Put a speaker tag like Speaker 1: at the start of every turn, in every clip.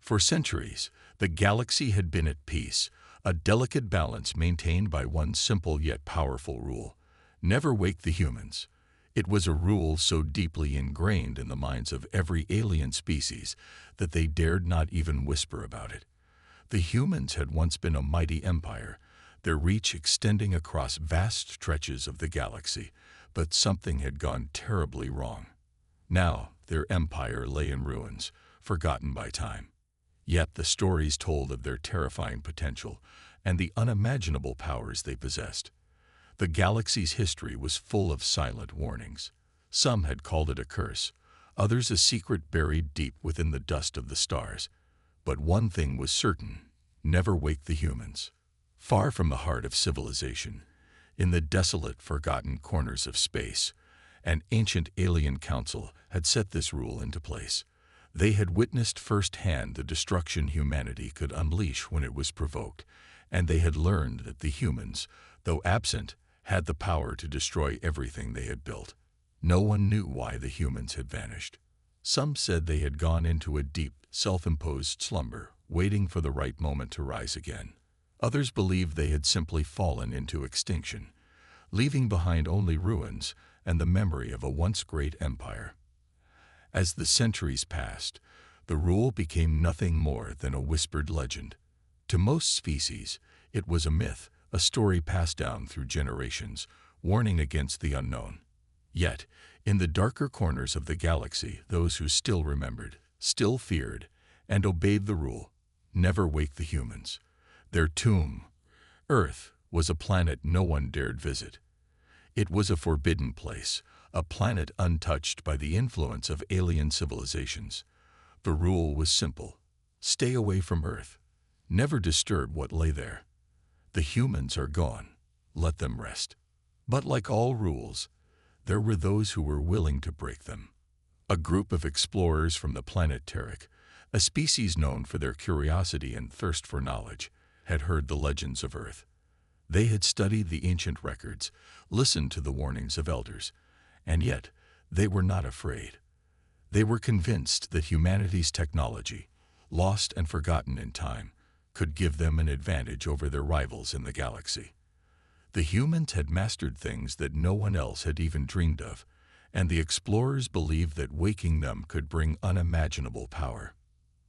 Speaker 1: For centuries, the galaxy had been at peace, a delicate balance maintained by one simple yet powerful rule: never wake the humans. It was a rule so deeply ingrained in the minds of every alien species that they dared not even whisper about it. The humans had once been a mighty empire, their reach extending across vast stretches of the galaxy, but something had gone terribly wrong. Now, their empire lay in ruins, forgotten by time. Yet the stories told of their terrifying potential and the unimaginable powers they possessed. The galaxy's history was full of silent warnings. Some had called it a curse, others a secret buried deep within the dust of the stars. But one thing was certain: never wake the humans. Far from the heart of civilization, in the desolate, forgotten corners of space, an ancient alien council had set this rule into place. They had witnessed firsthand the destruction humanity could unleash when it was provoked, and they had learned that the humans, though absent, had the power to destroy everything they had built. No one knew why the humans had vanished. Some said they had gone into a deep, self-imposed slumber, waiting for the right moment to rise again. Others believed they had simply fallen into extinction, leaving behind only ruins and the memory of a once great empire. As the centuries passed, the rule became nothing more than a whispered legend. To most species, it was a myth, a story passed down through generations, warning against the unknown. Yet, in the darker corners of the galaxy, those who still remembered, still feared, and obeyed the rule: never wake the humans. Their tomb, Earth, was a planet no one dared visit. It was a forbidden place, a planet untouched by the influence of alien civilizations. The rule was simple: stay away from Earth. Never disturb what lay there. The humans are gone. Let them rest. But like all rules, there were those who were willing to break them. A group of explorers from the planet Terek, a species known for their curiosity and thirst for knowledge, had heard the legends of Earth. They had studied the ancient records, listened to the warnings of elders, and yet they were not afraid. They were convinced that humanity's technology, lost and forgotten in time, could give them an advantage over their rivals in the galaxy. The humans had mastered things that no one else had even dreamed of, and the explorers believed that waking them could bring unimaginable power.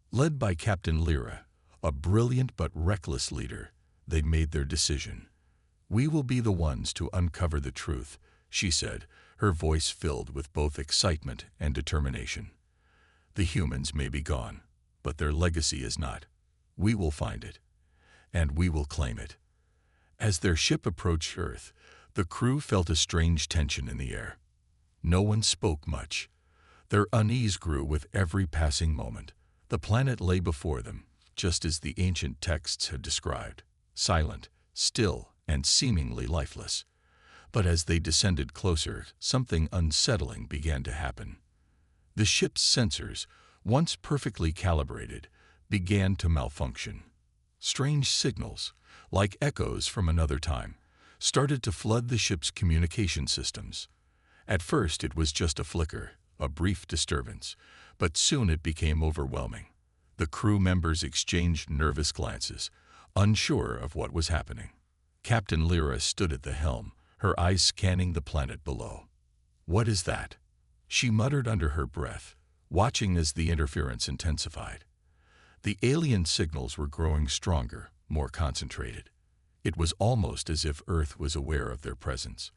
Speaker 1: Led by Captain Lyra, a brilliant but reckless leader, they made their decision. "We will be the ones to uncover the truth," she said, her voice filled with both excitement and determination. "The humans may be gone, but their legacy is not. We will find it, and we will claim it." As their ship approached Earth, the crew felt a strange tension in the air. No one spoke much. Their unease grew with every passing moment. The planet lay before them, just as the ancient texts had described: silent, still, and seemingly lifeless. But as they descended closer, something unsettling began to happen. The ship's sensors, once perfectly calibrated, began to malfunction. Strange signals, like echoes from another time, started to flood the ship's communication systems. At first it was just a flicker, a brief disturbance, but soon it became overwhelming. The crew members exchanged nervous glances, unsure of what was happening. Captain Lyra stood at the helm, her eyes scanning the planet below. "What is that?" she muttered under her breath, watching as the interference intensified. The alien signals were growing stronger, more concentrated. It was almost as if Earth was aware of their presence.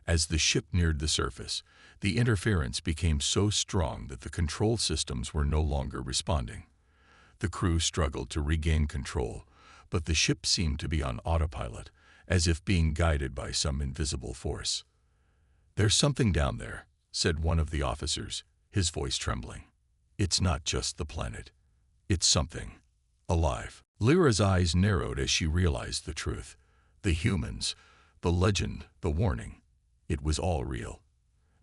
Speaker 1: As the ship neared the surface, the interference became so strong that the control systems were no longer responding. The crew struggled to regain control, but the ship seemed to be on autopilot, as if being guided by some invisible force. "There's something down there," said one of the officers, his voice trembling. "It's not just the planet. It's something alive." Lyra's eyes narrowed as she realized the truth. The humans, the legend, the warning, it was all real.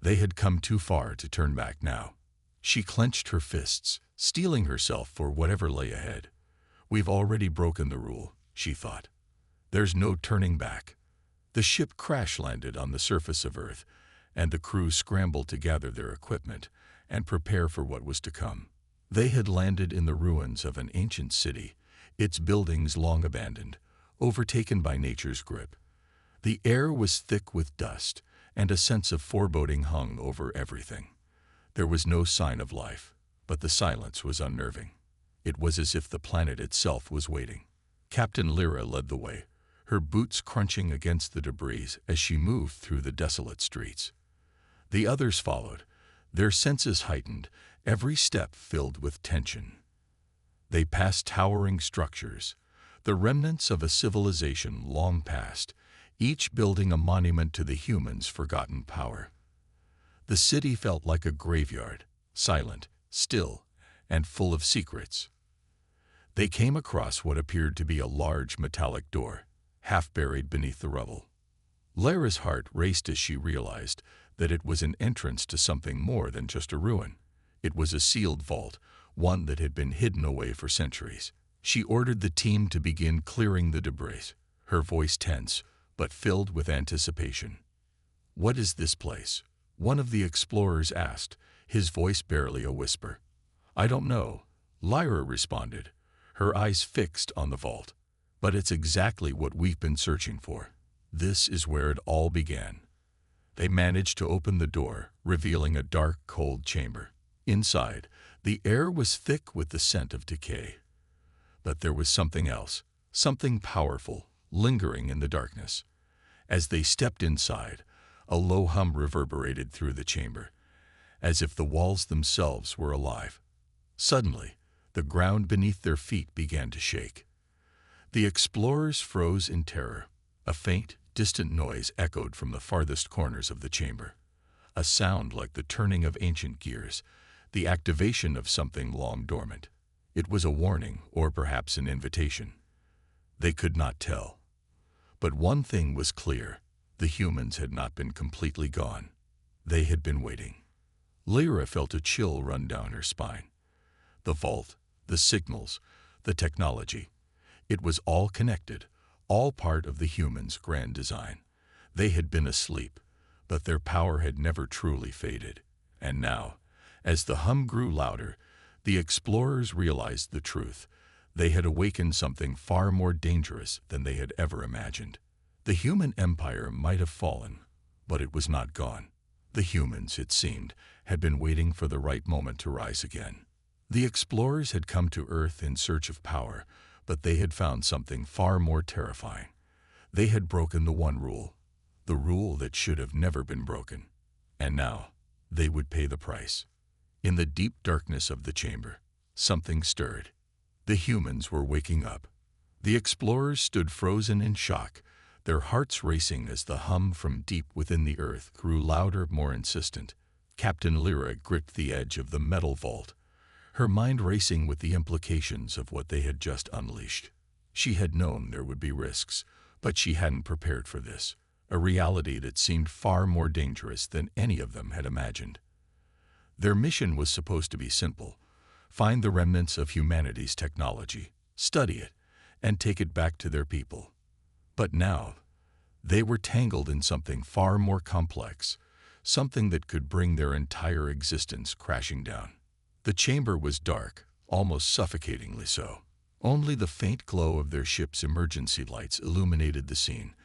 Speaker 1: They had come too far to turn back now. She clenched her fists, steeling herself for whatever lay ahead. "We've already broken the rule," she thought. "There's no turning back." The ship crash-landed on the surface of Earth, and the crew scrambled to gather their equipment and prepare for what was to come. They had landed in the ruins of an ancient city, its buildings long abandoned, overtaken by nature's grip. The air was thick with dust, and a sense of foreboding hung over everything. There was no sign of life, but the silence was unnerving. It was as if the planet itself was waiting. Captain Lyra led the way, her boots crunching against the debris as she moved through the desolate streets. The others followed, their senses heightened, every step filled with tension. They passed towering structures, the remnants of a civilization long past, each building a monument to the humans' forgotten power. The city felt like a graveyard, silent, still, and full of secrets. They came across what appeared to be a large metallic door, half buried beneath the rubble. Lyra's heart raced as she realized that it was an entrance to something more than just a ruin. It was a sealed vault, one that had been hidden away for centuries. She ordered the team to begin clearing the debris, her voice tense, but filled with anticipation. "What is this place?" one of the explorers asked, his voice barely a whisper. "I don't know," Lyra responded, her eyes fixed on the vault. "But it's exactly what we've been searching for. This is where it all began." They managed to open the door, revealing a dark, cold chamber. Inside, the air was thick with the scent of decay. But there was something else, something powerful, lingering in the darkness. As they stepped inside, a low hum reverberated through the chamber, as if the walls themselves were alive. Suddenly, the ground beneath their feet began to shake. The explorers froze in terror. A faint, distant noise echoed from the farthest corners of the chamber, a sound like the turning of ancient gears, the activation of something long dormant. It was a warning, or perhaps an invitation. They could not tell. But one thing was clear: the humans had not been completely gone. They had been waiting. Lyra felt a chill run down her spine. The vault, the signals, the technology. It was all connected, all part of the humans' grand design. They had been asleep, but their power had never truly faded. And now, as the hum grew louder, the explorers realized the truth. They had awakened something far more dangerous than they had ever imagined. The human empire might have fallen, but it was not gone. The humans, it seemed, had been waiting for the right moment to rise again. The explorers had come to Earth in search of power, but they had found something far more terrifying. They had broken the one rule, the rule that should have never been broken. And now, they would pay the price. In the deep darkness of the chamber, something stirred. The humans were waking up. The explorers stood frozen in shock, their hearts racing as the hum from deep within the earth grew louder, more insistent. Captain Lyra gripped the edge of the metal vault, her mind racing with the implications of what they had just unleashed. She had known there would be risks, but she hadn't prepared for this, a reality that seemed far more dangerous than any of them had imagined. Their mission was supposed to be simple: find the remnants of humanity's technology, study it, and take it back to their people. But now, they were tangled in something far more complex, something that could bring their entire existence crashing down. The chamber was dark, almost suffocatingly so. Only the faint glow of their ship's emergency lights illuminated the scene,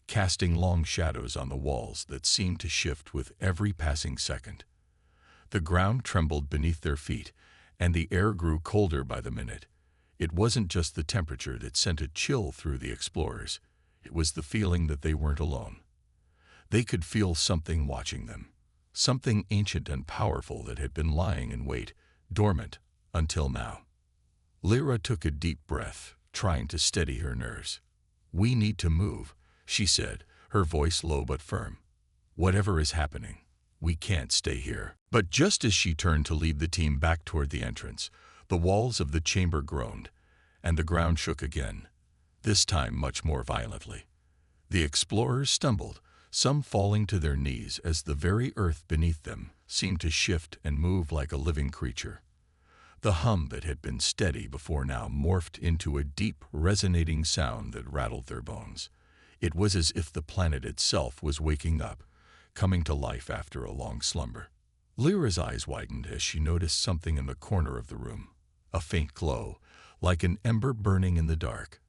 Speaker 1: casting long shadows on the walls that seemed to shift with every passing second. The ground trembled beneath their feet, and the air grew colder by the minute. It wasn't just the temperature that sent a chill through the explorers. It was the feeling that they weren't alone. They could feel something watching them, something ancient and powerful that had been lying in wait, dormant, until now. Lyra took a deep breath, trying to steady her nerves. "We need to move," she said, her voice low but firm. "Whatever is happening, we can't stay here." But just as she turned to lead the team back toward the entrance, the walls of the chamber groaned, and the ground shook again, this time much more violently. The explorers stumbled, some falling to their knees as the very earth beneath them seemed to shift and move like a living creature. The hum that had been steady before now morphed into a deep, resonating sound that rattled their bones. It was as if the planet itself was waking up, coming to life after a long slumber. Lyra's eyes widened as she noticed something in the corner of the room, a faint glow, like an ember burning in the dark.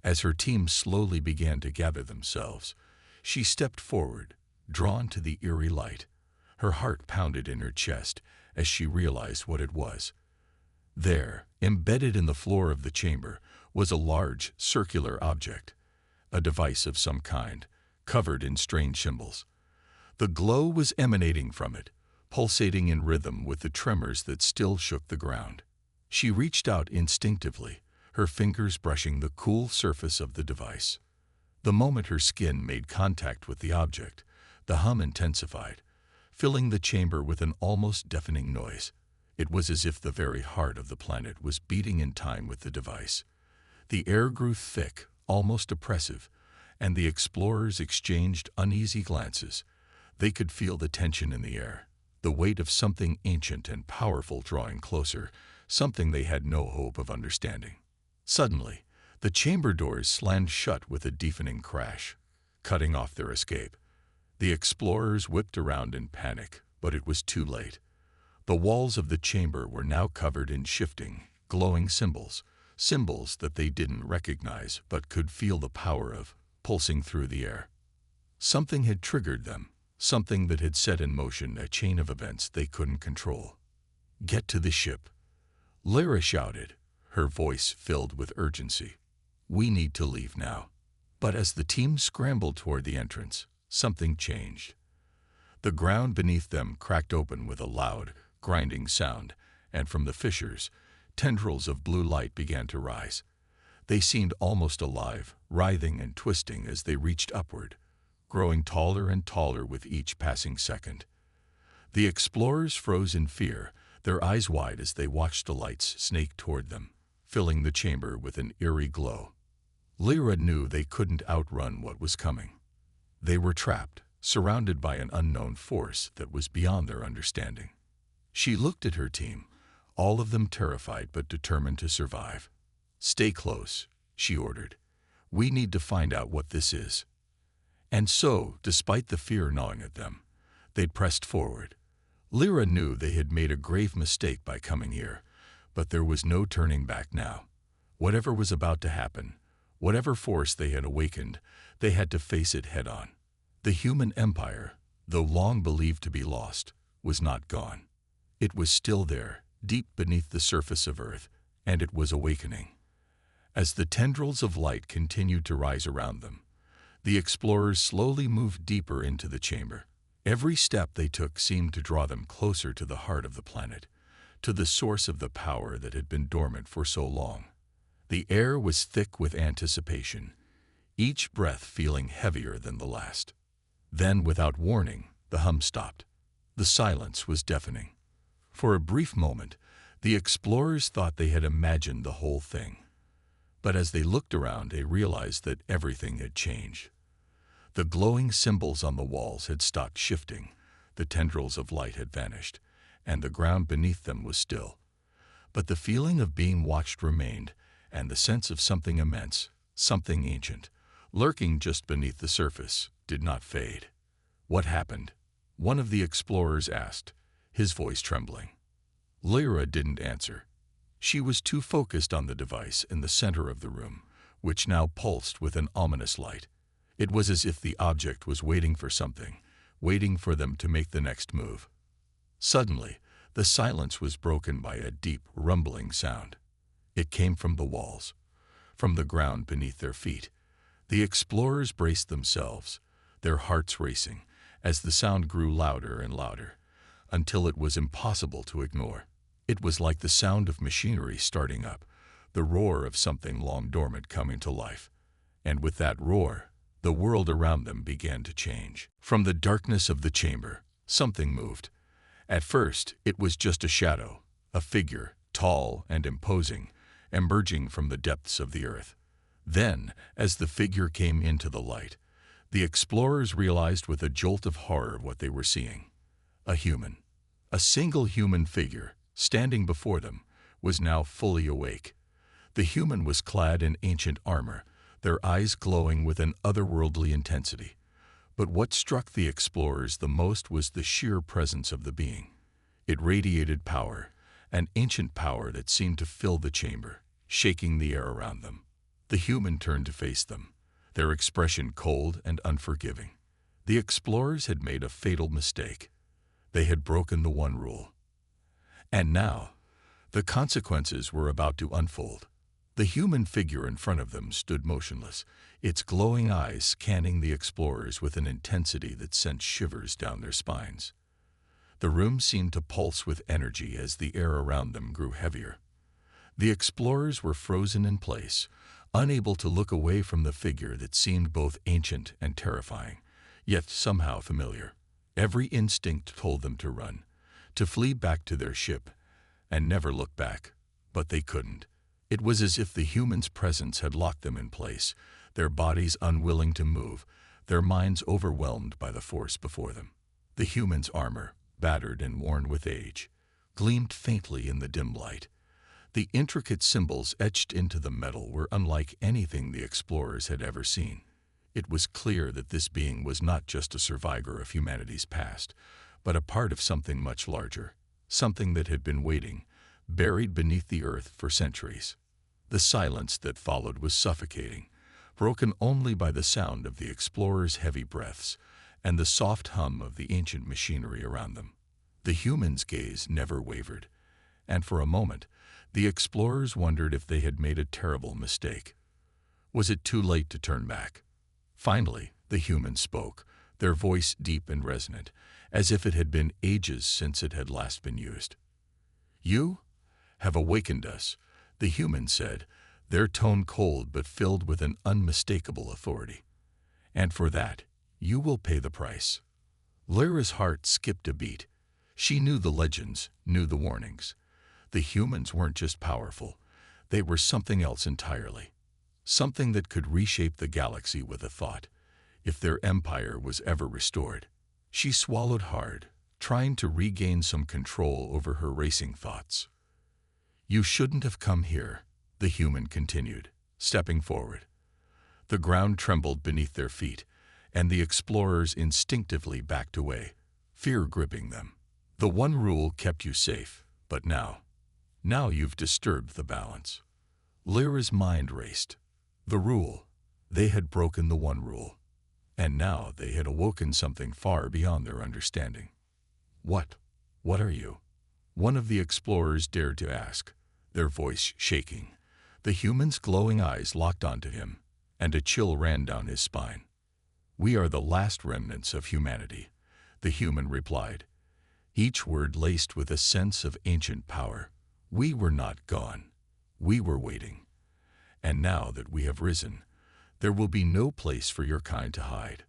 Speaker 1: As her team slowly began to gather themselves, she stepped forward, drawn to the eerie light. Her heart pounded in her chest as she realized what it was. There, embedded in the floor of the chamber, was a large, circular object, a device of some kind, covered in strange symbols. The glow was emanating from it, pulsating in rhythm with the tremors that still shook the ground. She reached out instinctively, her fingers brushing the cool surface of the device. The moment her skin made contact with the object, the hum intensified, filling the chamber with an almost deafening noise. It was as if the very heart of the planet was beating in time with the device. The air grew thick, almost oppressive, and the explorers exchanged uneasy glances. They could feel the tension in the air, the weight of something ancient and powerful drawing closer, something they had no hope of understanding. Suddenly, the chamber doors slammed shut with a deafening crash, cutting off their escape. The explorers whipped around in panic, but it was too late. The walls of the chamber were now covered in shifting, glowing symbols, symbols that they didn't recognize but could feel the power of, pulsing through the air. Something had triggered them, something that had set in motion a chain of events they couldn't control. "Get to the ship," Lyra shouted, her voice filled with urgency. "We need to leave now." But as the team scrambled toward the entrance, something changed. The ground beneath them cracked open with a loud, grinding sound, and from the fissures, tendrils of blue light began to rise. They seemed almost alive, writhing and twisting as they reached upward, growing taller and taller with each passing second. The explorers froze in fear, their eyes wide as they watched the lights snake toward them, filling the chamber with an eerie glow. Lyra knew they couldn't outrun what was coming. They were trapped, surrounded by an unknown force that was beyond their understanding. She looked at her team, all of them terrified but determined to survive. "Stay close," she ordered. "We need to find out what this is." And so, despite the fear gnawing at them, they pressed forward. Lyra knew they had made a grave mistake by coming here, but there was no turning back now. Whatever was about to happen, whatever force they had awakened, they had to face it head-on. The human empire, though long believed to be lost, was not gone. It was still there, deep beneath the surface of Earth, and it was awakening. As the tendrils of light continued to rise around them, the explorers slowly moved deeper into the chamber. Every step they took seemed to draw them closer to the heart of the planet, to the source of the power that had been dormant for so long. The air was thick with anticipation, each breath feeling heavier than the last. Then, without warning, the hum stopped. The silence was deafening. For a brief moment, the explorers thought they had imagined the whole thing. But as they looked around, they realized that everything had changed. The glowing symbols on the walls had stopped shifting, the tendrils of light had vanished, and the ground beneath them was still. But the feeling of being watched remained, and the sense of something immense, something ancient, lurking just beneath the surface, did not fade. "What happened?" one of the explorers asked, his voice trembling. Lyra didn't answer. She was too focused on the device in the center of the room, which now pulsed with an ominous light. It was as if the object was waiting for something, waiting for them to make the next move. Suddenly, the silence was broken by a deep, rumbling sound. It came from the walls, from the ground beneath their feet. The explorers braced themselves, their hearts racing, as the sound grew louder and louder, until it was impossible to ignore. It was like the sound of machinery starting up, the roar of something long dormant coming to life. And with that roar, the world around them began to change. From the darkness of the chamber, something moved. At first, it was just a shadow, a figure, tall and imposing, emerging from the depths of the earth. Then, as the figure came into the light, the explorers realized with a jolt of horror what they were seeing. A human, a single human figure, standing before them, was now fully awake. The human was clad in ancient armor, their eyes glowing with an otherworldly intensity. But what struck the explorers the most was the sheer presence of the being. It radiated power, an ancient power that seemed to fill the chamber, shaking the air around them. The human turned to face them, their expression cold and unforgiving. The explorers had made a fatal mistake. They had broken the one rule. And now, the consequences were about to unfold. The human figure in front of them stood motionless, its glowing eyes scanning the explorers with an intensity that sent shivers down their spines. The room seemed to pulse with energy as the air around them grew heavier. The explorers were frozen in place, unable to look away from the figure that seemed both ancient and terrifying, yet somehow familiar. Every instinct told them to run, to flee back to their ship, and never look back. But they couldn't. It was as if the human's presence had locked them in place, their bodies unwilling to move, their minds overwhelmed by the force before them. The human's armor, battered and worn with age, gleamed faintly in the dim light. The intricate symbols etched into the metal were unlike anything the explorers had ever seen. It was clear that this being was not just a survivor of humanity's past, but a part of something much larger, something that had been waiting, buried beneath the earth for centuries. The silence that followed was suffocating, broken only by the sound of the explorers' heavy breaths and the soft hum of the ancient machinery around them. The human's gaze never wavered, and for a moment, the explorers wondered if they had made a terrible mistake. Was it too late to turn back? Finally, the human spoke, their voice deep and resonant, as if it had been ages since it had last been used. "You have awakened us," the human said, their tone cold but filled with an unmistakable authority. "And for that, you will pay the price." Lyra's heart skipped a beat. She knew the legends, knew the warnings. The humans weren't just powerful, they were something else entirely. Something that could reshape the galaxy with a thought, if their empire was ever restored. She swallowed hard, trying to regain some control over her racing thoughts. "You shouldn't have come here," the human continued, stepping forward. The ground trembled beneath their feet, and the explorers instinctively backed away, fear gripping them. "The one rule kept you safe, but now you've disturbed the balance." Lyra's mind raced. The rule. They had broken the one rule. And now they had awoken something far beyond their understanding. What are you?" one of the explorers dared to ask, their voice shaking. The human's glowing eyes locked onto him, and a chill ran down his spine. "We are the last remnants of humanity," the human replied, each word laced with a sense of ancient power. "We were not gone. We were waiting. And now that we have risen, there will be no place for your kind to hide."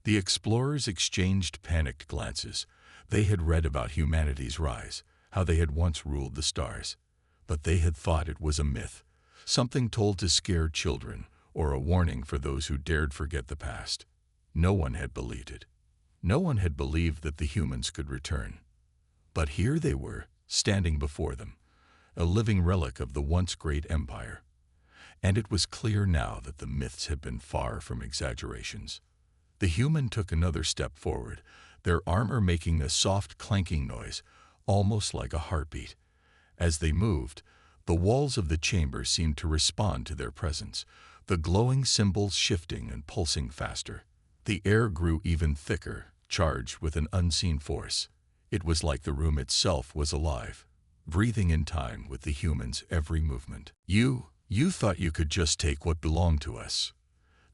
Speaker 1: The explorers exchanged panicked glances. They had read about humanity's rise, how they had once ruled the stars. But they had thought it was a myth, something told to scare children, or a warning for those who dared forget the past. No one had believed it. No one had believed that the humans could return. But here they were, standing before them, a living relic of the once great empire. And it was clear now that the myths had been far from exaggerations. The human took another step forward, their armor making a soft clanking noise, almost like a heartbeat. As they moved, the walls of the chamber seemed to respond to their presence, the glowing symbols shifting and pulsing faster. The air grew even thicker, charged with an unseen force. It was like the room itself was alive, breathing in time with the human's every movement. You thought you could just take what belonged to us,"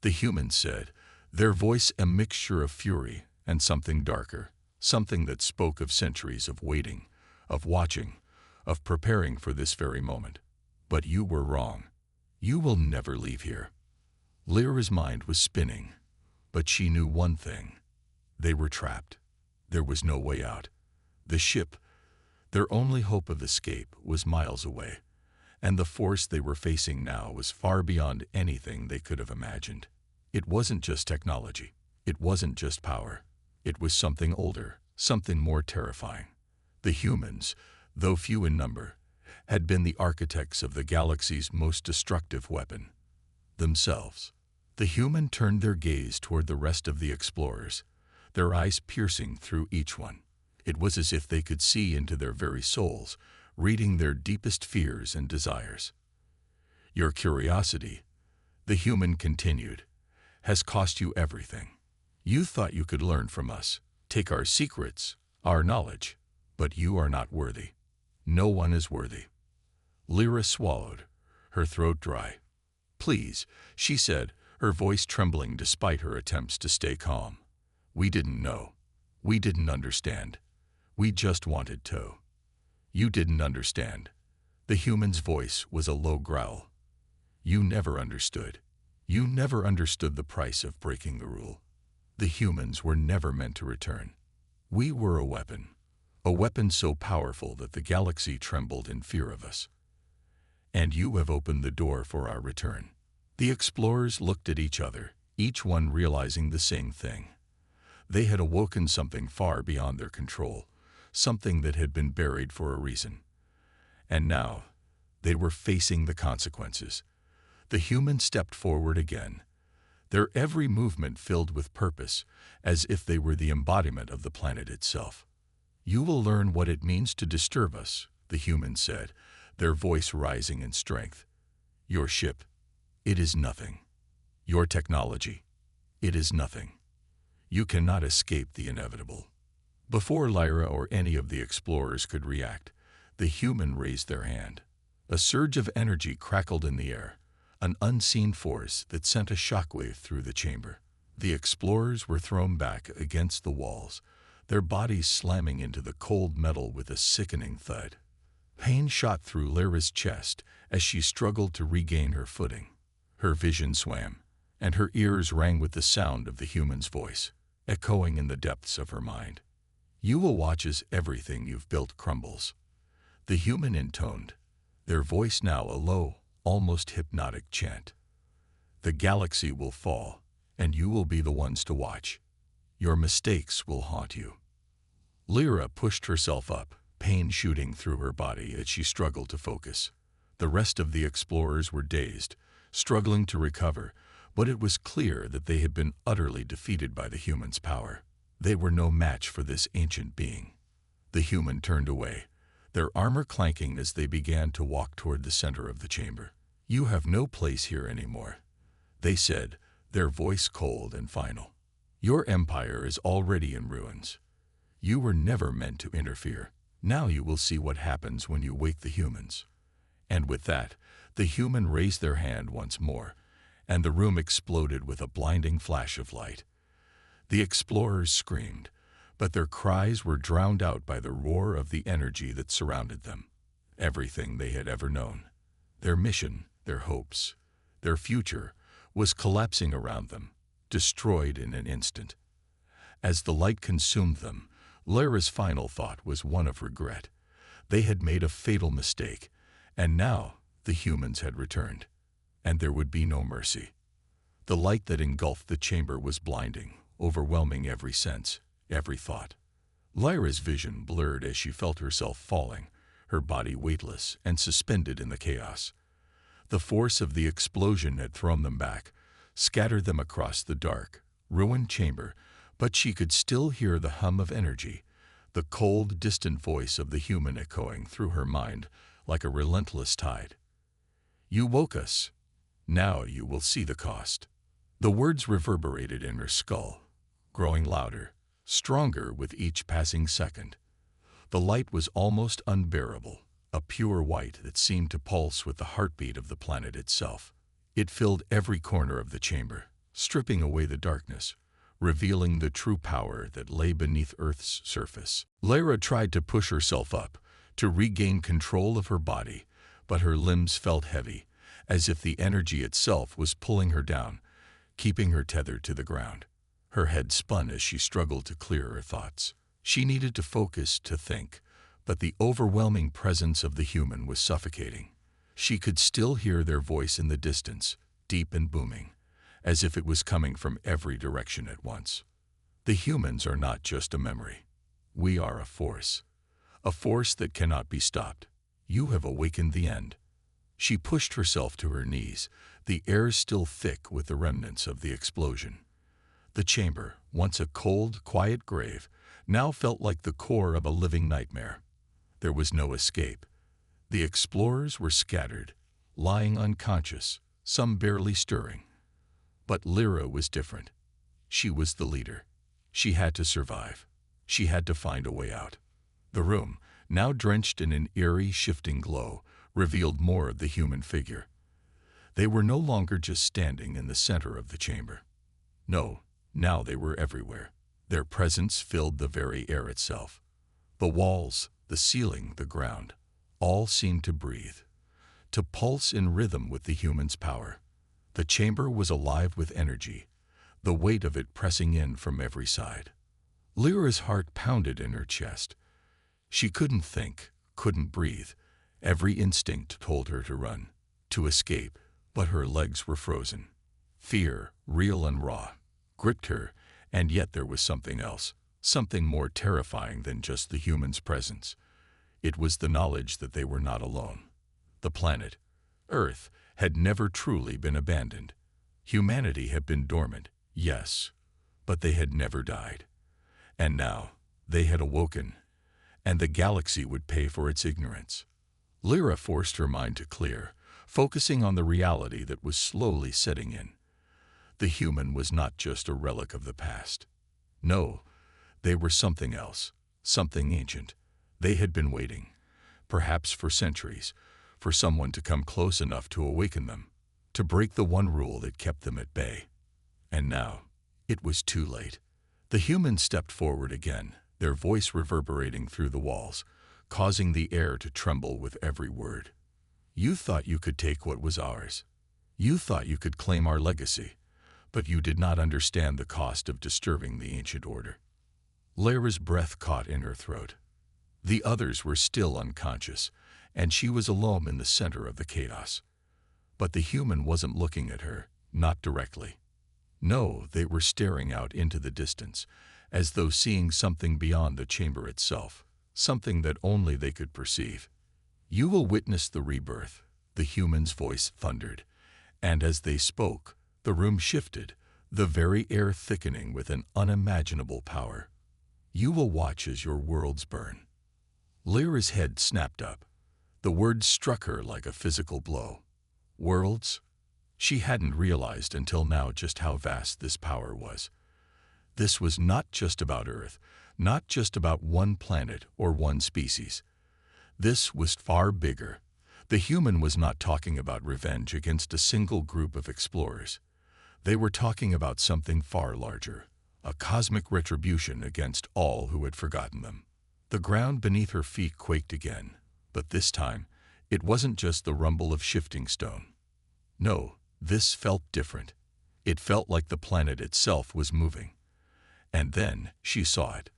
Speaker 1: the human said, their voice a mixture of fury and something darker, something that spoke of centuries of waiting, of watching, of preparing for this very moment. "But you were wrong. You will never leave here." Lyra's mind was spinning, but she knew one thing. They were trapped. There was no way out. The ship, their only hope of escape, was miles away, and the force they were facing now was far beyond anything they could have imagined. It wasn't just technology. It wasn't just power. It was something older, something more terrifying. The humans, though few in number, had been the architects of the galaxy's most destructive weapon, themselves. The human turned their gaze toward the rest of the explorers, their eyes piercing through each one. It was as if they could see into their very souls, reading their deepest fears and desires. Your curiosity, the human continued, has cost you everything. You thought you could learn from us, take our secrets, our knowledge, but you are not worthy. No one is worthy. Lyra swallowed, her throat dry. Please, she said, her voice trembling despite her attempts to stay calm. We didn't know. We didn't understand. We just wanted to. You didn't understand. The human's voice was a low growl. You never understood. You never understood the price of breaking the rule. The humans were never meant to return. We were a weapon so powerful that the galaxy trembled in fear of us. And you have opened the door for our return. The explorers looked at each other, each one realizing the same thing. They had awoken something far beyond their control, something that had been buried for a reason. And now, they were facing the consequences. The humans stepped forward again, their every movement filled with purpose, as if they were the embodiment of the planet itself. You will learn what it means to disturb us, the humans said, their voice rising in strength. Your ship, it is nothing. Your technology, it is nothing. You cannot escape the inevitable. Before Lyra or any of the explorers could react, the human raised their hand. A surge of energy crackled in the air, an unseen force that sent a shockwave through the chamber. The explorers were thrown back against the walls, their bodies slamming into the cold metal with a sickening thud. Pain shot through Lyra's chest as she struggled to regain her footing. Her vision swam, and her ears rang with the sound of the human's voice, echoing in the depths of her mind. You will watch as everything you've built crumbles. The human intoned, their voice now a low, almost hypnotic chant. The galaxy will fall, and you will be the ones to watch. Your mistakes will haunt you. Lyra pushed herself up, pain shooting through her body as she struggled to focus. The rest of the explorers were dazed, struggling to recover, but it was clear that they had been utterly defeated by the human's power. They were no match for this ancient being. The human turned away, their armor clanking as they began to walk toward the center of the chamber. You have no place here anymore, they said, their voice cold and final. Your empire is already in ruins. You were never meant to interfere. Now you will see what happens when you wake the humans. And with that, the human raised their hand once more, and the room exploded with a blinding flash of light. The explorers screamed, but their cries were drowned out by the roar of the energy that surrounded them. Everything they had ever known, their mission, their hopes, their future, was collapsing around them, destroyed in an instant. As the light consumed them, Lyra's final thought was one of regret. They had made a fatal mistake, and now the humans had returned, and there would be no mercy. The light that engulfed the chamber was blinding, overwhelming every sense, every thought. Lyra's vision blurred as she felt herself falling, her body weightless and suspended in the chaos. The force of the explosion had thrown them back, scattered them across the dark, ruined chamber, but she could still hear the hum of energy, the cold, distant voice of the human echoing through her mind like a relentless tide. You woke us. Now you will see the cost. The words reverberated in her skull, growing louder, stronger with each passing second. The light was almost unbearable, a pure white that seemed to pulse with the heartbeat of the planet itself. It filled every corner of the chamber, stripping away the darkness, revealing the true power that lay beneath Earth's surface. Lyra tried to push herself up, to regain control of her body, but her limbs felt heavy, as if the energy itself was pulling her down, keeping her tethered to the ground. Her head spun as she struggled to clear her thoughts. She needed to focus, to think, but the overwhelming presence of the human was suffocating. She could still hear their voice in the distance, deep and booming, as if it was coming from every direction at once. The humans are not just a memory. We are a force that cannot be stopped. You have awakened the end. She pushed herself to her knees, the air still thick with the remnants of the explosion. The chamber, once a cold, quiet grave, now felt like the core of a living nightmare. There was no escape. The explorers were scattered, lying unconscious, some barely stirring. But Lyra was different. She was the leader. She had to survive. She had to find a way out. The room, now drenched in an eerie, shifting glow, revealed more of the human figure. They were no longer just standing in the center of the chamber. No, now they were everywhere. Their presence filled the very air itself. The walls, the ceiling, the ground, all seemed to breathe, to pulse in rhythm with the human's power. The chamber was alive with energy, the weight of it pressing in from every side. Lyra's heart pounded in her chest. She couldn't think, couldn't breathe. Every instinct told her to run, to escape, but her legs were frozen. Fear, real and raw, gripped her, and yet there was something else, something more terrifying than just the human's presence. It was the knowledge that they were not alone. The planet, Earth, had never truly been abandoned. Humanity had been dormant, yes, but they had never died. And now, they had awoken, and the galaxy would pay for its ignorance. Lyra forced her mind to clear, focusing on the reality that was slowly setting in. The human was not just a relic of the past. No, they were something else, something ancient. They had been waiting, perhaps for centuries, for someone to come close enough to awaken them, to break the one rule that kept them at bay. And now, it was too late. The humans stepped forward again, their voice reverberating through the walls, causing the air to tremble with every word. You thought you could take what was ours. You thought you could claim our legacy, but you did not understand the cost of disturbing the ancient order. Lyra's breath caught in her throat. The others were still unconscious, and she was alone in the center of the chaos. But the human wasn't looking at her, not directly. No, they were staring out into the distance, as though seeing something beyond the chamber itself, something that only they could perceive. You will witness the rebirth, the human's voice thundered, and as they spoke, the room shifted, the very air thickening with an unimaginable power. You will watch as your worlds burn. Lyra's head snapped up. The words struck her like a physical blow. Worlds? She hadn't realized until now just how vast this power was. This was not just about Earth, not just about one planet or one species. This was far bigger. The human was not talking about revenge against a single group of explorers. They were talking about something far larger, a cosmic retribution against all who had forgotten them. The ground beneath her feet quaked again, but this time, it wasn't just the rumble of shifting stone. No, this felt different. It felt like the planet itself was moving. And then she saw it.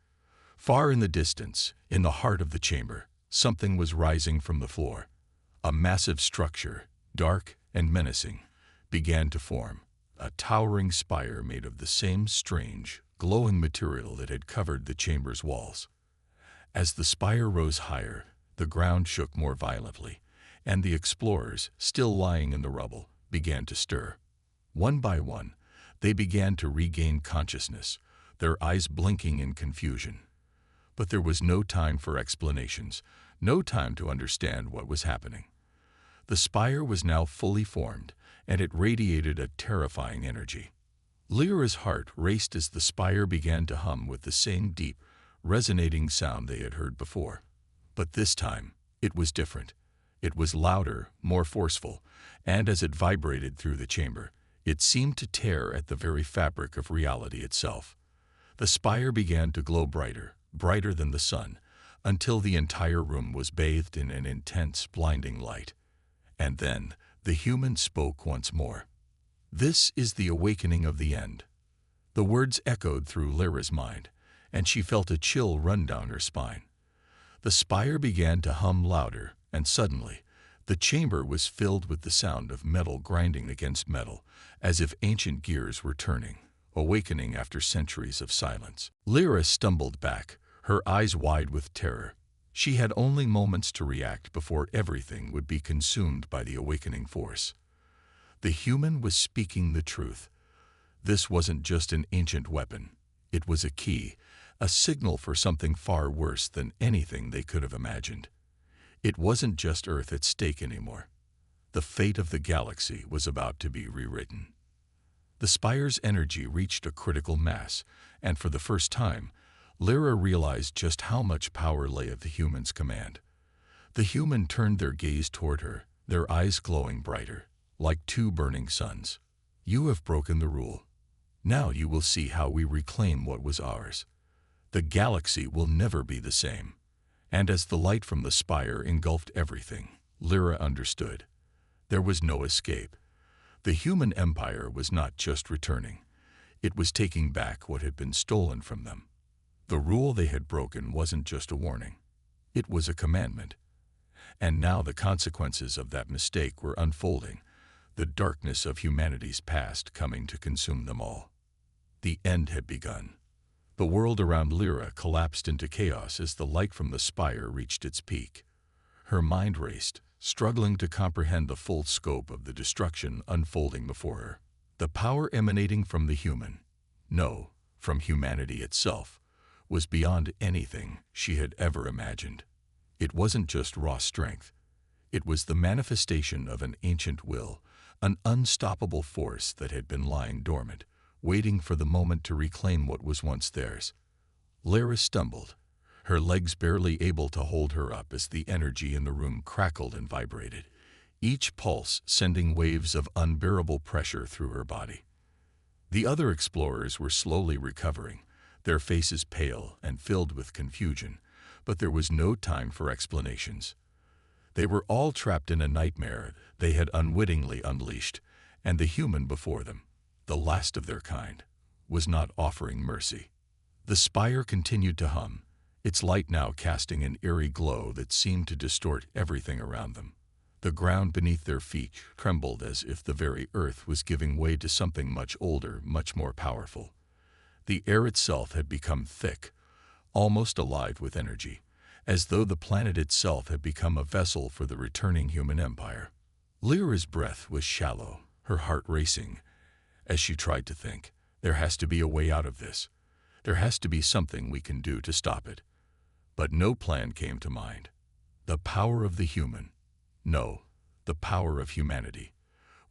Speaker 1: Far in the distance, in the heart of the chamber, something was rising from the floor. A massive structure, dark and menacing, began to form, a towering spire made of the same strange, glowing material that had covered the chamber's walls. As the spire rose higher, the ground shook more violently, and the explorers, still lying in the rubble, began to stir. One by one, they began to regain consciousness, their eyes blinking in confusion. But there was no time for explanations, no time to understand what was happening. The spire was now fully formed, and it radiated a terrifying energy. Lyra's heart raced as the spire began to hum with the same deep, resonating sound they had heard before. But this time, it was different. It was louder, more forceful, and as it vibrated through the chamber, it seemed to tear at the very fabric of reality itself. The spire began to glow brighter, brighter than the sun, until the entire room was bathed in an intense, blinding light. And then, the human spoke once more. "This is the awakening of the end." The words echoed through Lyra's mind, and she felt a chill run down her spine. The spire began to hum louder, and suddenly, the chamber was filled with the sound of metal grinding against metal, as if ancient gears were turning, awakening after centuries of silence. Lyra stumbled back, her eyes wide with terror. She had only moments to react before everything would be consumed by the awakening force. The human was speaking the truth. This wasn't just an ancient weapon. It was a key, a signal for something far worse than anything they could have imagined. It wasn't just Earth at stake anymore. The fate of the galaxy was about to be rewritten. The spire's energy reached a critical mass, and for the first time, Lyra realized just how much power lay at the human's command. The human turned their gaze toward her, their eyes glowing brighter, like two burning suns. "You have broken the rule. Now you will see how we reclaim what was ours. The galaxy will never be the same." And as the light from the spire engulfed everything, Lyra understood. There was no escape. The human empire was not just returning. It was taking back what had been stolen from them. The rule they had broken wasn't just a warning. It was a commandment. And now the consequences of that mistake were unfolding, the darkness of humanity's past coming to consume them all. The end had begun. The world around Lyra collapsed into chaos as the light from the spire reached its peak. Her mind raced, struggling to comprehend the full scope of the destruction unfolding before her. The power emanating from the human, no, from humanity itself, was beyond anything she had ever imagined. It wasn't just raw strength. It was the manifestation of an ancient will, an unstoppable force that had been lying dormant, waiting for the moment to reclaim what was once theirs. Lyra stumbled, her legs barely able to hold her up as the energy in the room crackled and vibrated, each pulse sending waves of unbearable pressure through her body. The other explorers were slowly recovering, their faces pale and filled with confusion, but there was no time for explanations. They were all trapped in a nightmare they had unwittingly unleashed, and the human before them, the last of their kind, was not offering mercy. The spire continued to hum, its light now casting an eerie glow that seemed to distort everything around them. The ground beneath their feet trembled as if the very earth was giving way to something much older, much more powerful. The air itself had become thick, almost alive with energy, as though the planet itself had become a vessel for the returning human empire. Lyra's breath was shallow, her heart racing, as she tried to think, there has to be a way out of this. There has to be something we can do to stop it. But no plan came to mind. The power of the human, no, the power of humanity,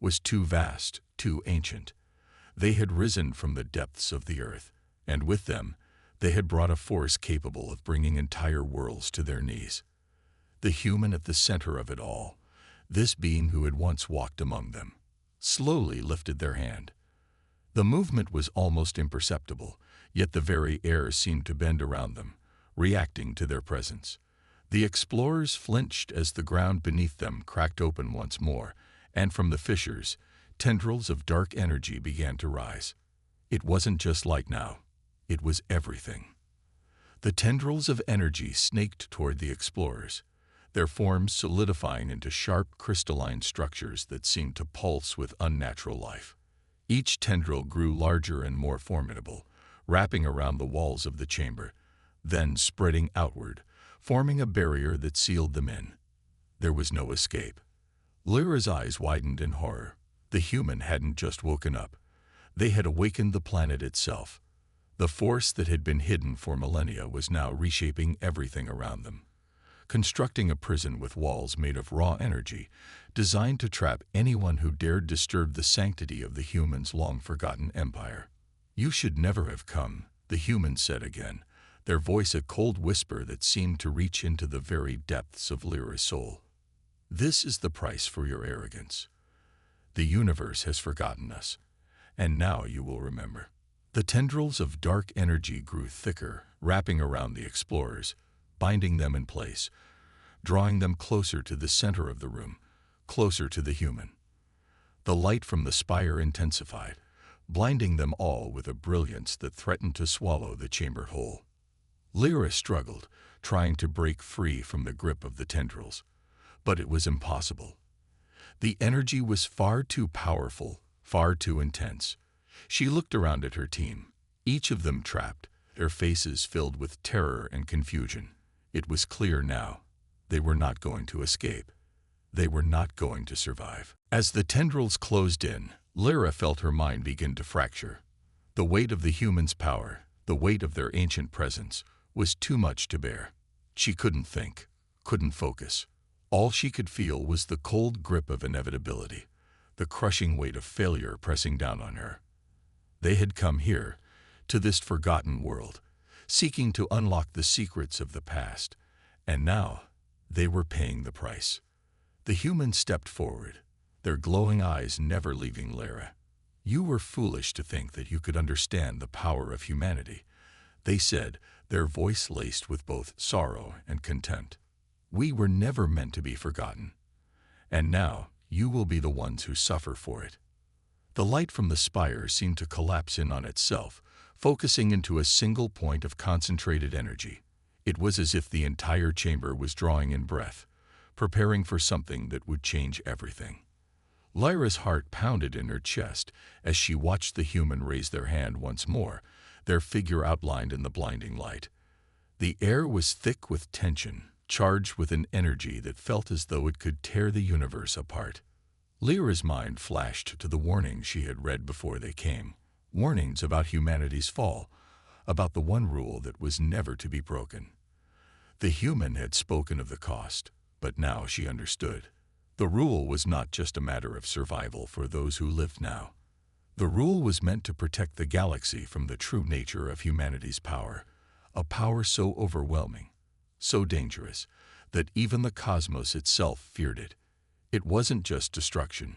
Speaker 1: was too vast, too ancient. They had risen from the depths of the earth, and with them, they had brought a force capable of bringing entire worlds to their knees. The human at the center of it all, this being who had once walked among them, slowly lifted their hand. The movement was almost imperceptible, yet the very air seemed to bend around them, reacting to their presence. The explorers flinched as the ground beneath them cracked open once more, and from the fissures, tendrils of dark energy began to rise. It wasn't just light now. It was everything. The tendrils of energy snaked toward the explorers, their forms solidifying into sharp crystalline structures that seemed to pulse with unnatural life. Each tendril grew larger and more formidable, wrapping around the walls of the chamber, then spreading outward, forming a barrier that sealed them in. There was no escape. Lyra's eyes widened in horror. The human hadn't just woken up. They had awakened the planet itself. The force that had been hidden for millennia was now reshaping everything around them, constructing a prison with walls made of raw energy, designed to trap anyone who dared disturb the sanctity of the human's long-forgotten empire. "You should never have come," the humans said again, their voice a cold whisper that seemed to reach into the very depths of Lyra's soul. "This is the price for your arrogance. The universe has forgotten us, and now you will remember." The tendrils of dark energy grew thicker, wrapping around the explorers, binding them in place, drawing them closer to the center of the room, closer to the human. The light from the spire intensified, blinding them all with a brilliance that threatened to swallow the chamber whole. Lyra struggled, trying to break free from the grip of the tendrils, but it was impossible. The energy was far too powerful, far too intense. She looked around at her team, each of them trapped, their faces filled with terror and confusion. It was clear now. They were not going to escape. They were not going to survive. As the tendrils closed in, Lyra felt her mind begin to fracture. The weight of the human's power, The weight of their ancient presence was too much to bear. She couldn't think, couldn't focus. All she could feel was the cold grip of inevitability, the crushing weight of failure pressing down on her. They had come here, to this forgotten world, seeking to unlock the secrets of the past, and now they were paying the price. The humans stepped forward, their glowing eyes never leaving Lara. "You were foolish to think that you could understand the power of humanity," they said, their voice laced with both sorrow and contempt. "We were never meant to be forgotten. And now you will be the ones who suffer for it." The light from the spire seemed to collapse in on itself, focusing into a single point of concentrated energy. It was as if the entire chamber was drawing in breath, preparing for something that would change everything. Lyra's heart pounded in her chest as she watched the human raise their hand once more, their figure outlined in the blinding light. The air was thick with tension, charged with an energy that felt as though it could tear the universe apart. Lyra's mind flashed to the warnings she had read before they came, warnings about humanity's fall, about the one rule that was never to be broken. The human had spoken of the cost, but now she understood. The rule was not just a matter of survival for those who lived now. The rule was meant to protect the galaxy from the true nature of humanity's power, a power so overwhelming, so dangerous, that even the cosmos itself feared it. It wasn't just destruction.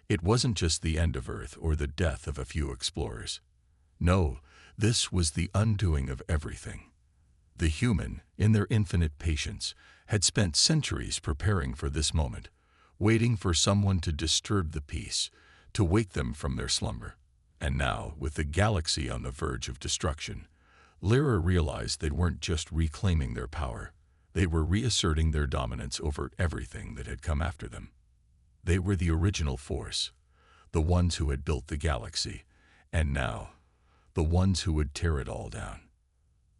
Speaker 1: It wasn't just the end of Earth or the death of a few explorers. No, this was the undoing of everything. The human, in their infinite patience, had spent centuries preparing for this moment, waiting for someone to disturb the peace, to wake them from their slumber. And now, with the galaxy on the verge of destruction, Lyra realized they weren't just reclaiming their power. They were reasserting their dominance over everything that had come after them. They were the original force, the ones who had built the galaxy, and now, the ones who would tear it all down.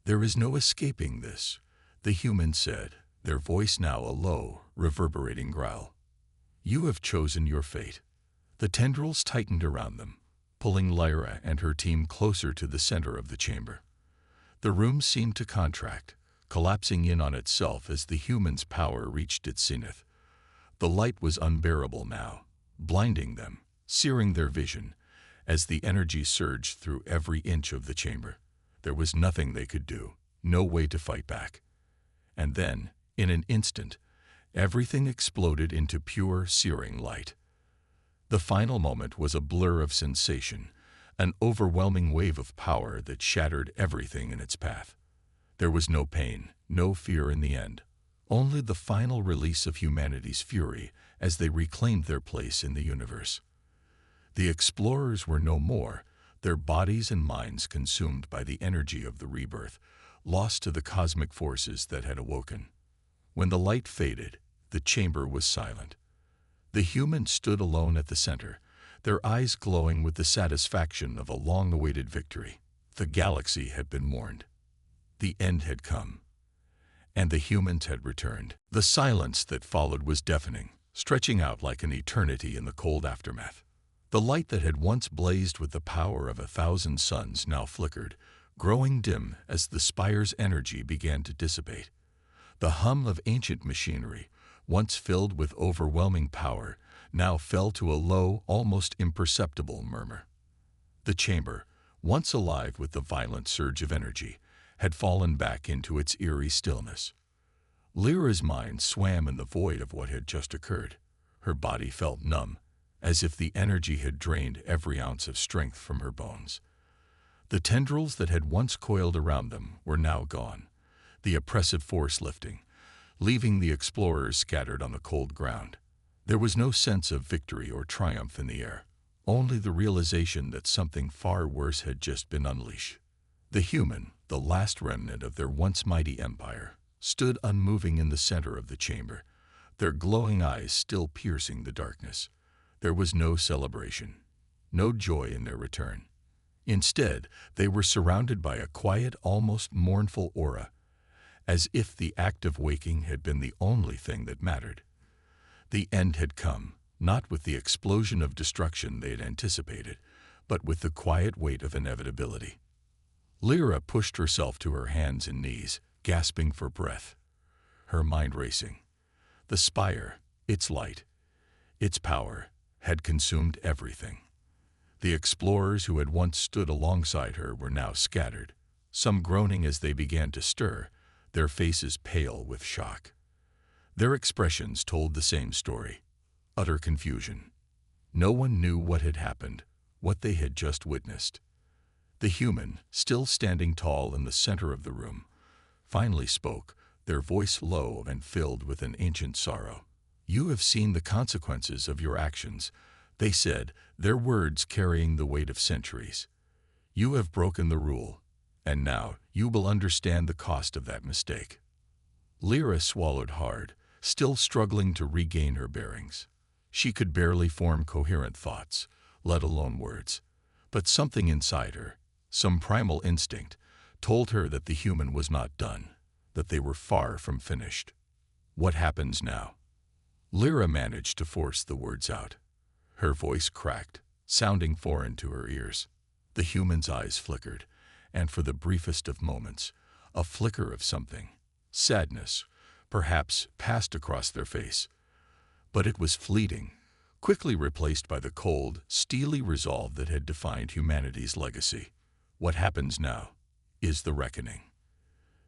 Speaker 1: "There is no escaping this," the human said, their voice now a low, reverberating growl. "You have chosen your fate." The tendrils tightened around them, pulling Lyra and her team closer to the center of the chamber. The room seemed to contract, collapsing in on itself as the human's power reached its zenith. The light was unbearable now, blinding them, searing their vision, as the energy surged through every inch of the chamber. There was nothing they could do, no way to fight back. And then, in an instant, everything exploded into pure, searing light. The final moment was a blur of sensation, an overwhelming wave of power that shattered everything in its path. There was no pain, no fear in the end, only the final release of humanity's fury as they reclaimed their place in the universe. The explorers were no more, their bodies and minds consumed by the energy of the rebirth, lost to the cosmic forces that had awoken. When the light faded, the chamber was silent. The humans stood alone at the center, their eyes glowing with the satisfaction of a long-awaited victory. The galaxy had been warned. The end had come. And the humans had returned. The silence that followed was deafening, stretching out like an eternity in the cold aftermath. The light that had once blazed with the power of 1,000 suns now flickered, growing dim as the spire's energy began to dissipate. The hum of ancient machinery, once filled with overwhelming power, now fell to a low, almost imperceptible murmur. The chamber, once alive with the violent surge of energy, had fallen back into its eerie stillness. Lyra's mind swam in the void of what had just occurred. Her body felt numb, as if the energy had drained every ounce of strength from her bones. The tendrils that had once coiled around them were now gone, the oppressive force lifting, leaving the explorers scattered on the cold ground. There was no sense of victory or triumph in the air, only the realization that something far worse had just been unleashed. The human, the last remnant of their once mighty empire, stood unmoving in the center of the chamber, their glowing eyes still piercing the darkness. There was no celebration, no joy in their return. Instead, they were surrounded by a quiet, almost mournful aura, as if the act of waking had been the only thing that mattered. The end had come, not with the explosion of destruction they had anticipated, but with the quiet weight of inevitability. Lyra pushed herself to her hands and knees, gasping for breath, her mind racing. The spire, its light, its power, had consumed everything. The explorers who had once stood alongside her were now scattered, some groaning as they began to stir, their faces pale with shock. Their expressions told the same story: utter confusion. No one knew what had happened, what they had just witnessed. The human, still standing tall in the center of the room, finally spoke, their voice low and filled with an ancient sorrow. "You have seen the consequences of your actions," they said, their words carrying the weight of centuries. "You have broken the rule, and now you will understand the cost of that mistake." Lyra swallowed hard, still struggling to regain her bearings. She could barely form coherent thoughts, let alone words. But something inside her, some primal instinct, told her that the human was not done, that they were far from finished. "What happens now?" Lyra managed to force the words out. Her voice cracked, sounding foreign to her ears. The human's eyes flickered, and for the briefest of moments, a flicker of something, sadness, perhaps, passed across their face. But it was fleeting, quickly replaced by the cold, steely resolve that had defined humanity's legacy. What happens now is the reckoning.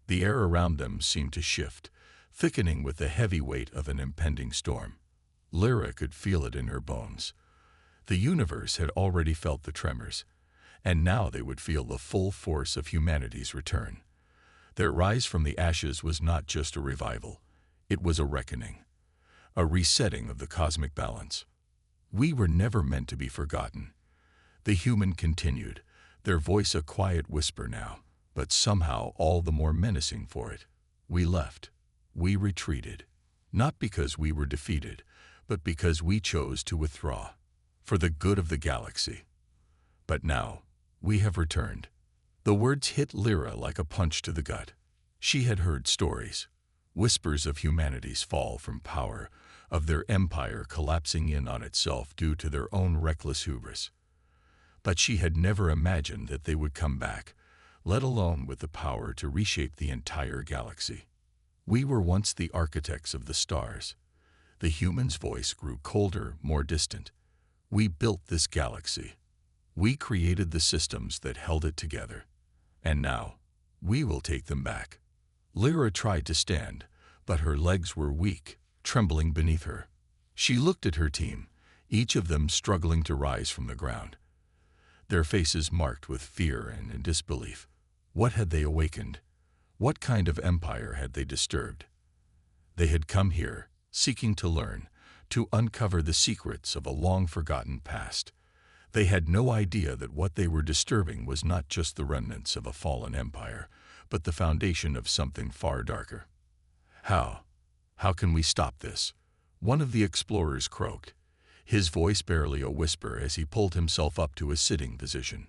Speaker 1: The air around them seemed to shift, thickening with the heavy weight of an impending storm. Lyra could feel it in her bones. The universe had already felt the tremors, and now they would feel the full force of humanity's return. Their rise from the ashes was not just a revival, it was a reckoning, a resetting of the cosmic balance. "We were never meant to be forgotten," the human continued, their voice a quiet whisper now, but somehow all the more menacing for it. "We left. We retreated. Not because we were defeated, but because we chose to withdraw, for the good of the galaxy. But now, we have returned." The words hit Lyra like a punch to the gut. She had heard stories, whispers of humanity's fall from power, of their empire collapsing in on itself due to their own reckless hubris. But she had never imagined that they would come back, let alone with the power to reshape the entire galaxy. "We were once the architects of the stars." The human's voice grew colder, more distant. "We built this galaxy. We created the systems that held it together. And now, we will take them back." Lyra tried to stand, but her legs were weak, trembling beneath her. She looked at her team, each of them struggling to rise from the ground, their faces marked with fear and disbelief. What had they awakened? What kind of empire had they disturbed? They had come here, seeking to learn, to uncover the secrets of a long-forgotten past. They had no idea that what they were disturbing was not just the remnants of a fallen empire, but the foundation of something far darker. How can we stop this?" one of the explorers croaked, his voice barely a whisper as he pulled himself up to a sitting position.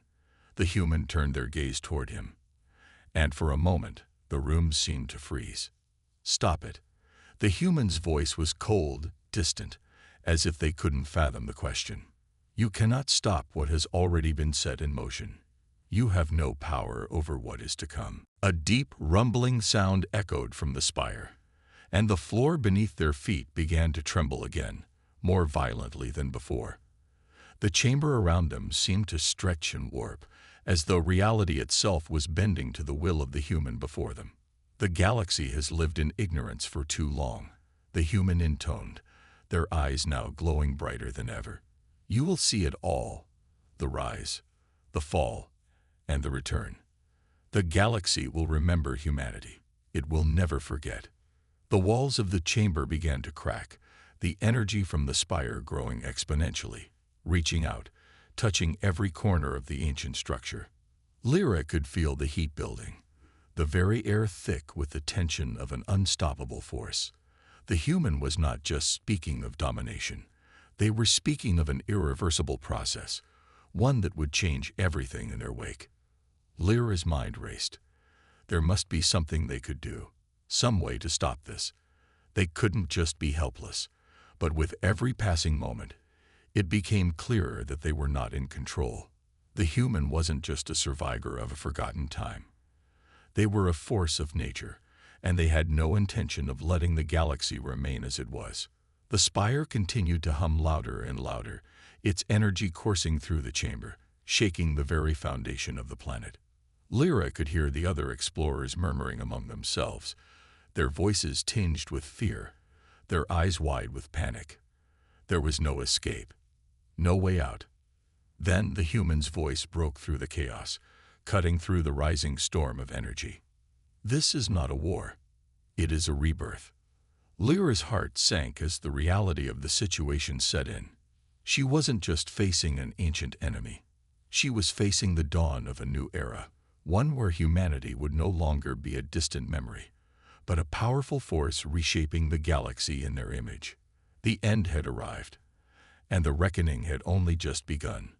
Speaker 1: The human turned their gaze toward him, and for a moment, the room seemed to freeze. "Stop it." The human's voice was cold, distant, as if they couldn't fathom the question. "You cannot stop what has already been set in motion. You have no power over what is to come." A deep, rumbling sound echoed from the spire, and the floor beneath their feet began to tremble again, more violently than before. The chamber around them seemed to stretch and warp, as though reality itself was bending to the will of the human before them. "The galaxy has lived in ignorance for too long," the human intoned, their eyes now glowing brighter than ever. "You will see it all, the rise, the fall, and the return. The galaxy will remember humanity. It will never forget." The walls of the chamber began to crack, the energy from the spire growing exponentially, reaching out, touching every corner of the ancient structure. Lyra could feel the heat building, the very air thick with the tension of an unstoppable force. The human was not just speaking of domination. They were speaking of an irreversible process, one that would change everything in their wake. Lyra's mind raced. There must be something they could do, some way to stop this. They couldn't just be helpless. But with every passing moment, it became clearer that they were not in control. The human wasn't just a survivor of a forgotten time. They were a force of nature, and they had no intention of letting the galaxy remain as it was. The spire continued to hum louder and louder, its energy coursing through the chamber, shaking the very foundation of the planet. Lyra could hear the other explorers murmuring among themselves, their voices tinged with fear, their eyes wide with panic. There was no escape, no way out. Then the human's voice broke through the chaos, cutting through the rising storm of energy. This is not a war. It is a rebirth. Lyra's heart sank as the reality of the situation set in. She wasn't just facing an ancient enemy. She was facing the dawn of a new era, one where humanity would no longer be a distant memory, but a powerful force reshaping the galaxy in their image. The end had arrived, and the reckoning had only just begun.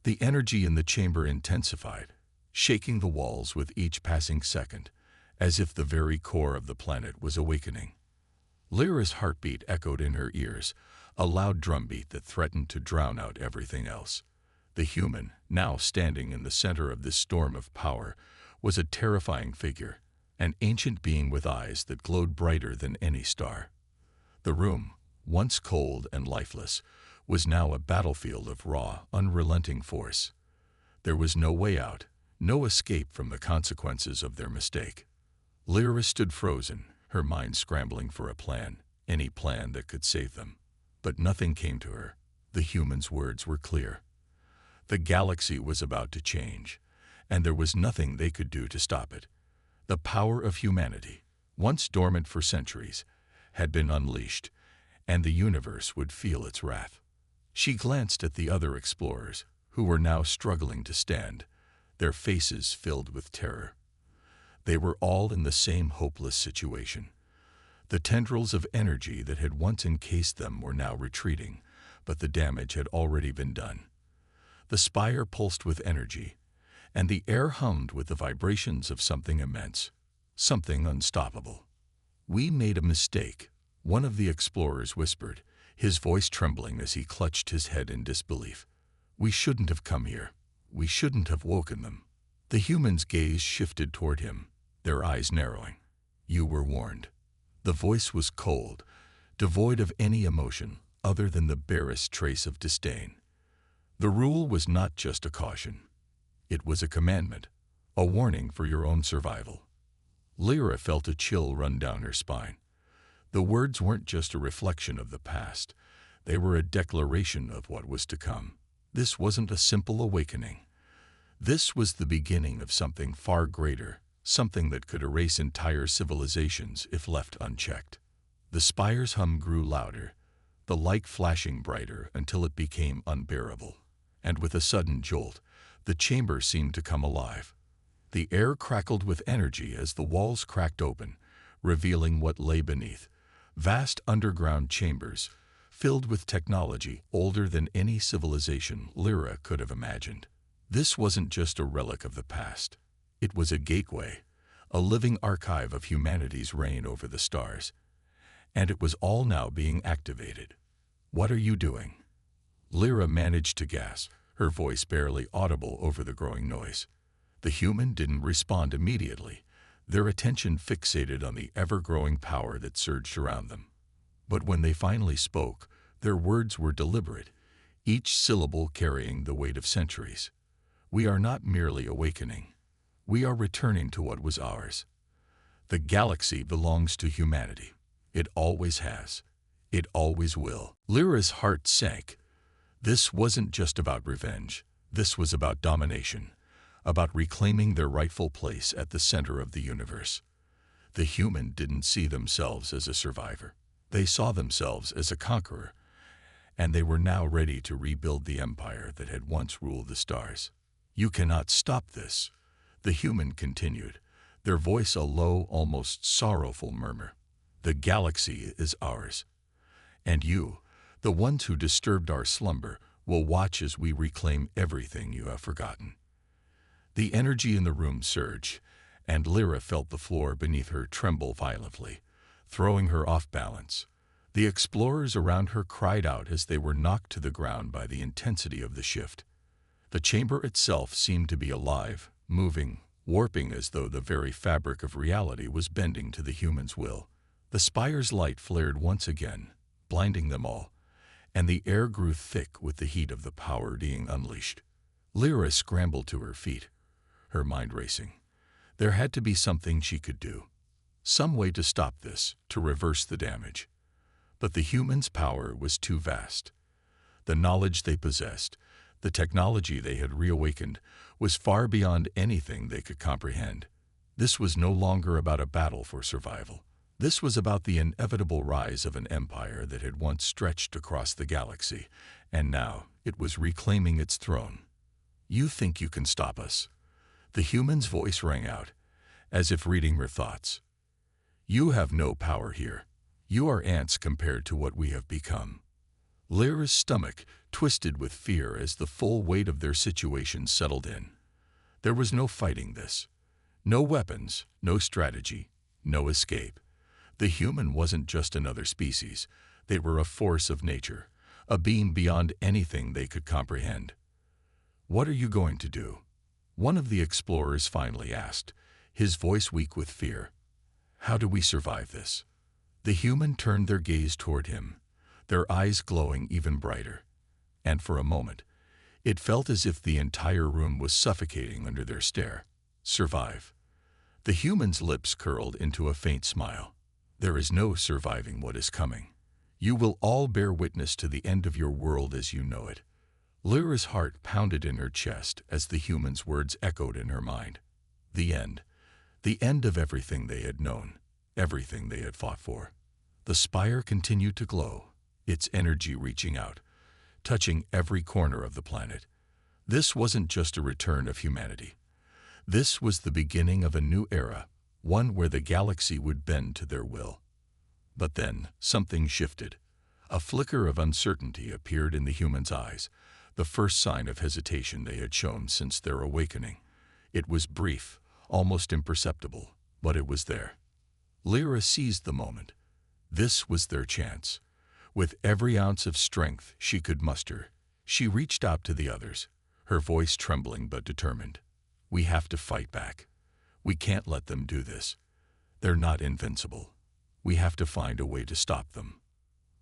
Speaker 1: The energy in the chamber intensified, shaking the walls with each passing second, as if the very core of the planet was awakening. Lyra's heartbeat echoed in her ears, a loud drumbeat that threatened to drown out everything else. The human, now standing in the center of this storm of power, was a terrifying figure, an ancient being with eyes that glowed brighter than any star. The room, once cold and lifeless, was now a battlefield of raw, unrelenting force. There was no way out, no escape from the consequences of their mistake. Lyra stood frozen, her mind scrambling for a plan, any plan that could save them. But nothing came to her. The human's words were clear. The galaxy was about to change, and there was nothing they could do to stop it. The power of humanity, once dormant for centuries, had been unleashed, and the universe would feel its wrath. She glanced at the other explorers, who were now struggling to stand, their faces filled with terror. They were all in the same hopeless situation. The tendrils of energy that had once encased them were now retreating, but the damage had already been done. The spire pulsed with energy, and the air hummed with the vibrations of something immense, something unstoppable. "We made a mistake," one of the explorers whispered, his voice trembling as he clutched his head in disbelief. "We shouldn't have come here. We shouldn't have woken them." The human's gaze shifted toward him, their eyes narrowing. "You were warned." The voice was cold, devoid of any emotion other than the barest trace of disdain. The rule was not just a caution. It was a commandment, a warning for your own survival. Lyra felt a chill run down her spine. The words weren't just a reflection of the past. They were a declaration of what was to come. This wasn't a simple awakening. This was the beginning of something far greater, something that could erase entire civilizations if left unchecked. The spire's hum grew louder, the light flashing brighter until it became unbearable. And with a sudden jolt, the chamber seemed to come alive. The air crackled with energy as the walls cracked open, revealing what lay beneath. Vast underground chambers, filled with technology older than any civilization Lyra could have imagined. This wasn't just a relic of the past. It was a gateway, a living archive of humanity's reign over the stars. And it was all now being activated. "What are you doing?" Lyra managed to gasp, her voice barely audible over the growing noise. The human didn't respond immediately, their attention fixated on the ever-growing power that surged around them. But when they finally spoke, their words were deliberate, each syllable carrying the weight of centuries. "We are not merely awakening. We are returning to what was ours. The galaxy belongs to humanity. It always has. It always will." Lyra's heart sank. This wasn't just about revenge. This was about domination, about reclaiming their rightful place at the center of the universe. The human didn't see themselves as a survivor. They saw themselves as a conqueror, and they were now ready to rebuild the empire that had once ruled the stars. "You cannot stop this," the human continued, their voice a low, almost sorrowful murmur. "The galaxy is ours. And you, the ones who disturbed our slumber, will watch as we reclaim everything you have forgotten." The energy in the room surged, and Lyra felt the floor beneath her tremble violently, throwing her off balance. The explorers around her cried out as they were knocked to the ground by the intensity of the shift. The chamber itself seemed to be alive, moving, warping as though the very fabric of reality was bending to the human's will. The spire's light flared once again, blinding them all, and the air grew thick with the heat of the power being unleashed. Lyra scrambled to her feet, her mind racing. There had to be something she could do. Some way to stop this, to reverse the damage. But the humans' power was too vast. The knowledge they possessed, the technology they had reawakened, was far beyond anything they could comprehend. This was no longer about a battle for survival. This was about the inevitable rise of an empire that had once stretched across the galaxy, and now it was reclaiming its throne. "You think you can stop us?" The human's voice rang out, as if reading her thoughts. "You have no power here. You are ants compared to what we have become." Lyra's stomach twisted with fear as the full weight of their situation settled in. There was no fighting this. No weapons, no strategy, no escape. The human wasn't just another species. They were a force of nature, a being beyond anything they could comprehend. "What are you going to do?" one of the explorers finally asked, his voice weak with fear. "How do we survive this?" The human turned their gaze toward him, their eyes glowing even brighter. And for a moment, it felt as if the entire room was suffocating under their stare. "Survive." The human's lips curled into a faint smile. "There is no surviving what is coming. You will all bear witness to the end of your world as you know it." Lyra's heart pounded in her chest as the human's words echoed in her mind. The end. The end of everything they had known, everything they had fought for. The spire continued to glow, its energy reaching out, touching every corner of the planet. This wasn't just a return of humanity. This was the beginning of a new era, one where the galaxy would bend to their will. But then, something shifted. A flicker of uncertainty appeared in the human's eyes, the first sign of hesitation they had shown since their awakening. It was brief, almost imperceptible, but it was there. Lyra seized the moment. This was their chance. With every ounce of strength she could muster, she reached out to the others, her voice trembling but determined. "We have to fight back. We can't let them do this. They're not invincible. We have to find a way to stop them."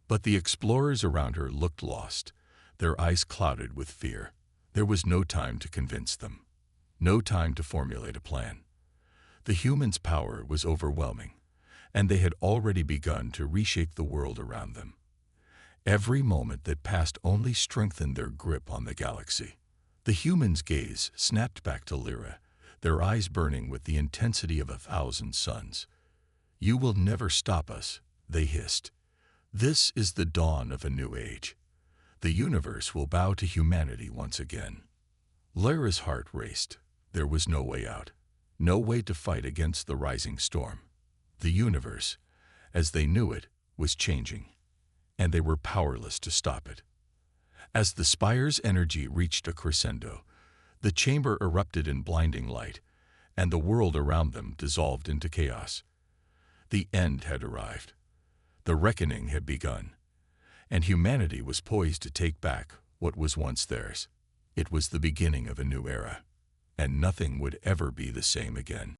Speaker 1: But the explorers around her looked lost, their eyes clouded with fear. There was no time to convince them. No time to formulate a plan. The humans' power was overwhelming, and they had already begun to reshape the world around them. Every moment that passed only strengthened their grip on the galaxy. The humans' gaze snapped back to Lyra, their eyes burning with the intensity of 1,000 suns. "You will never stop us," they hissed. "This is the dawn of a new age. The universe will bow to humanity once again." Lyra's heart raced. There was no way out, no way to fight against the rising storm. The universe, as they knew it, was changing, and they were powerless to stop it. As the spire's energy reached a crescendo, the chamber erupted in blinding light, and the world around them dissolved into chaos. The end had arrived. The reckoning had begun, and humanity was poised to take back what was once theirs. It was the beginning of a new era, and nothing would ever be the same again.